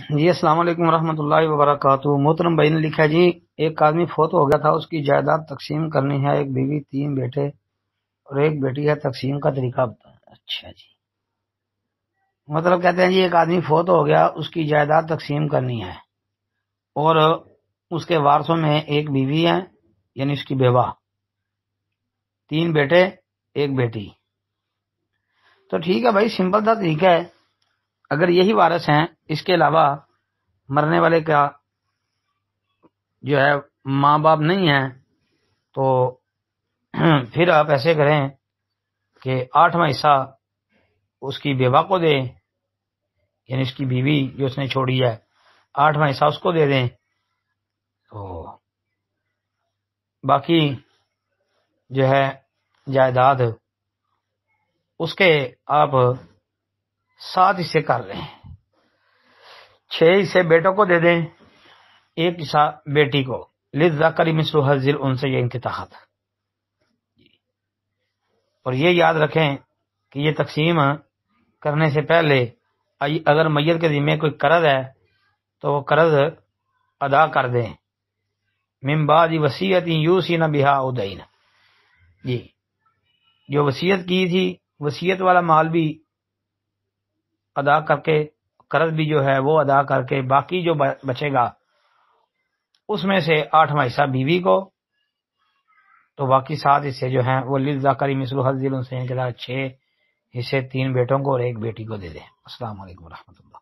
جی السلام علیکم ورحمۃ اللہ وبرکاتہ۔ محترم بھائی نے لکھا جی ایک آدمی فوت ہو گیا تھا، اس کی جائیداد تقسیم کرنی ہے، ایک بیوی، 3 بیٹے اور ایک بیٹی ہے، تقسیم کا طریقہ بتائیں۔ اچھا جی، مطلب کہتے ہیں جی ایک آدمی فوت ہو گیا، اس کی جائیداد تقسیم کرنی ہے اور اس کے وارثوں میں ایک بیوی ہے یعنی اس کی بیوہ، 3 بیٹے، ایک بیٹی۔ تو ٹھیک ہے بھائی، سمپل تھا طریقہ ہے۔ اگر یہی وارث ہیں، اس کے علاوہ مرنے والے کا جو ہے ماں باپ نہیں ہیں، تو پھر آپ ایسے کریں کہ 8واں حصہ اس کی بیوہ کو دیں، یعنی اس کی بیوی جو اس نے چھوڑی ہے، 8واں حصہ اس کو دے دیں، تو باقی جو ہے جائیداد اس کے آپ 7 حصے کر لیں، 6 حصے بیٹوں کو دے دیں، 1 حصہ بیٹی کو، للذکر مثل حظ الانثیین کے تحت۔ اور یہ یاد رکھیں کہ یہ تقسیم کرنے سے پہلے اگر میت کے ذمہ کوئی قرض ہے تو وہ قرض ادا کر دیں، من بعد وصیت یوصین بہا او دین، جی جو وصیت کی تھی وصیت والا مال بھی ادا کر کے، قرض بھی جو ہے وہ ادا کر کے، باقی جو بچے گا اس میں سے 8واں حصہ بیوی کو، تو باقی 7 حصے جو ہیں وہ للذکر مثل حظ الانثیین کے ساتھ 6 حصے 3 بیٹوں کو اور 1 بیٹی کو دے دیں۔ السلام علیکم ورحمۃ اللہ۔